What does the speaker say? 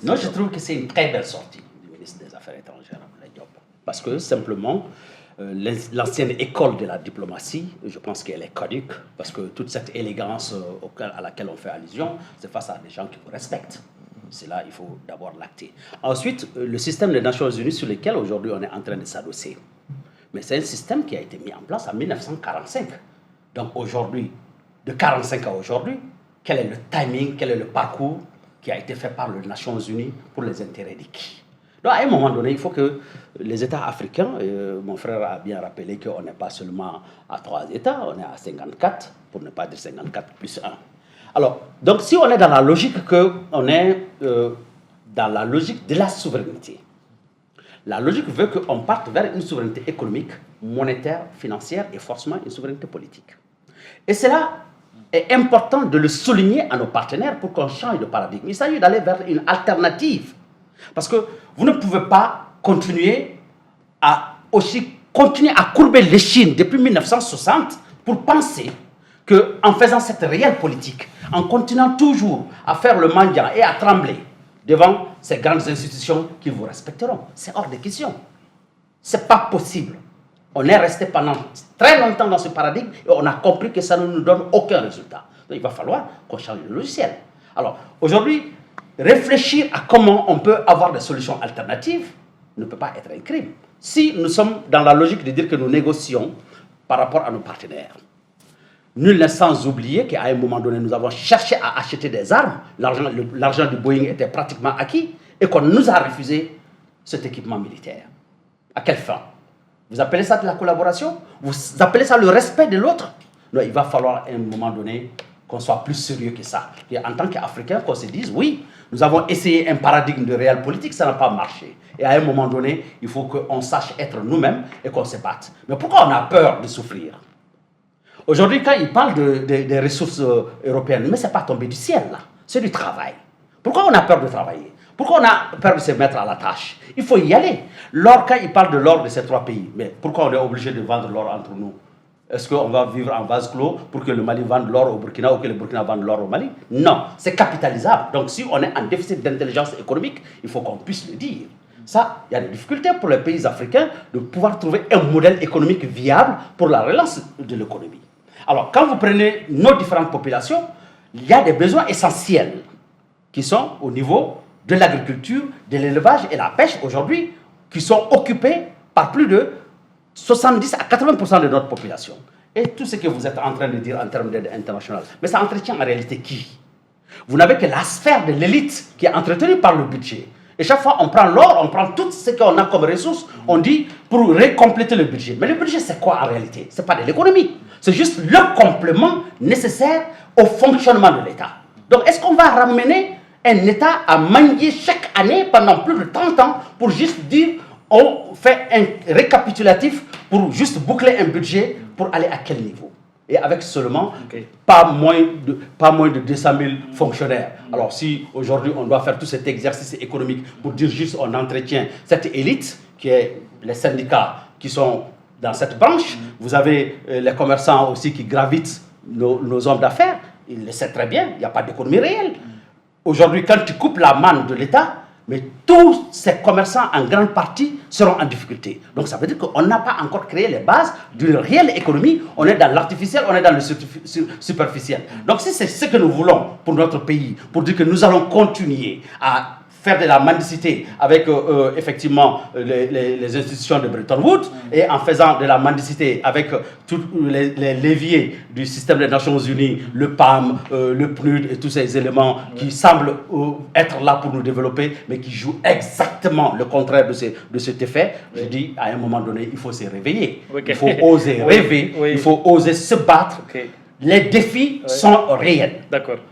Non, je trouve que c'est une très belle sortie du ministre des Affaires étrangères, Diop. Parce que simplement, l'ancienne école de la diplomatie, je pense qu'elle est caduque, parce que toute cette élégance à laquelle on fait allusion, c'est face à des gens qui vous respectent. C'est là il faut d'abord l'acter. Ensuite, le système des Nations Unies sur lequel aujourd'hui on est en train de s'adosser. Mais c'est un système qui a été mis en place en 1945. Donc aujourd'hui, de 1945 à aujourd'hui, quel est le timing, quel est le parcours qui a été fait par les Nations Unies pour les intérêts de qui? Donc à un moment donné, il faut que les États africains, mon frère a bien rappelé qu'on n'est pas seulement à 3 États, on est à 54, pour ne pas dire 54 plus 1. Alors, donc si on est dans la logique qu'on est dans la logique de la souveraineté, la logique veut qu'on parte vers une souveraineté économique, monétaire, financière et forcément une souveraineté politique. Et cela est important de le souligner à nos partenaires pour qu'on change de paradigme. Il s'agit d'aller vers une alternative. Parce que vous ne pouvez pas continuer à courber l'échine depuis 1960 pour penser qu'en faisant cette réelle politique, en continuant toujours à faire le mendiant et à trembler devant ces grandes institutions qui vous respecteront. C'est hors de question. Ce n'est pas possible. On est resté pendant très longtemps dans ce paradigme et on a compris que ça ne nous donne aucun résultat. Donc il va falloir qu'on change le logiciel. Alors aujourd'hui, réfléchir à comment on peut avoir des solutions alternatives ne peut pas être un crime. Si nous sommes dans la logique de dire que nous négocions par rapport à nos partenaires, nul n'est sans oublier qu'à un moment donné, nous avons cherché à acheter des armes. L'argent du Boeing était pratiquement acquis et qu'on nous a refusé cet équipement militaire. À quelle fin? Vous appelez ça de la collaboration? Vous appelez ça le respect de l'autre? Non, il va falloir à un moment donné qu'on soit plus sérieux que ça. Et en tant qu'Africains, qu'on se dise, oui, nous avons essayé un paradigme de réel politique, ça n'a pas marché. Et à un moment donné, il faut qu'on sache être nous-mêmes et qu'on se batte. Mais pourquoi on a peur de souffrir? Aujourd'hui, quand ils parlent des ressources européennes, mais ce n'est pas tombé du ciel, là. C'est du travail. Pourquoi on a peur de travailler? Pourquoi on a peur de se mettre à la tâche? Il faut y aller. L'or, quand ils parlent de l'or de ces 3 pays, mais pourquoi on est obligé de vendre l'or entre nous? Est-ce qu'on va vivre en vase clos pour que le Mali vende l'or au Burkina ou que le Burkina vende l'or au Mali? Non, c'est capitalisable. Donc si on est en déficit d'intelligence économique, il faut qu'on puisse le dire. Ça, il y a des difficultés pour les pays africains de pouvoir trouver un modèle économique viable pour la relance de l'économie. Alors, quand vous prenez nos différentes populations, il y a des besoins essentiels qui sont au niveau de l'agriculture, de l'élevage et la pêche aujourd'hui, qui sont occupés par plus de 70 à 80% de notre population. Et tout ce que vous êtes en train de dire en termes d'aide internationale, mais ça entretient en réalité qui? Vous n'avez que la sphère de l'élite qui est entretenue par le budget. Et chaque fois, on prend l'or, on prend tout ce qu'on a comme ressources, on dit pour récompléter le budget. Mais le budget, c'est quoi en réalité? Ce n'est pas de l'économie. C'est juste le complément nécessaire au fonctionnement de l'État. Donc, est-ce qu'on va ramener un État à manier chaque année pendant plus de 30 ans pour juste dire on fait un récapitulatif pour juste boucler un budget pour aller à quel niveau? Et avec seulement pas moins de 200 000 fonctionnaires. Alors si aujourd'hui on doit faire tout cet exercice économique pour dire juste on entretient cette élite qui est les syndicats qui sont dans cette branche, vous avez les commerçants aussi qui gravitent nos hommes d'affaires, ils le savent très bien, il n'y a pas d'économie réelle. Aujourd'hui quand tu coupes la manne de l'État, mais tous ces commerçants, en grande partie, seront en difficulté. Donc ça veut dire qu'on n'a pas encore créé les bases d'une réelle économie. On est dans l'artificiel, on est dans le superficiel. Donc si c'est ce que nous voulons pour notre pays, pour dire que nous allons continuer à faire de la mendicité avec effectivement les institutions de Bretton Woods et en faisant de la mendicité avec tous les leviers du système des Nations Unies, le PAM, le PNUD et tous ces éléments qui semblent être là pour nous développer mais qui jouent exactement le contraire de cet effet, je dis à un moment donné, il faut se réveiller. Il faut oser rêver, il faut oser se battre. Les défis sont réels. D'accord.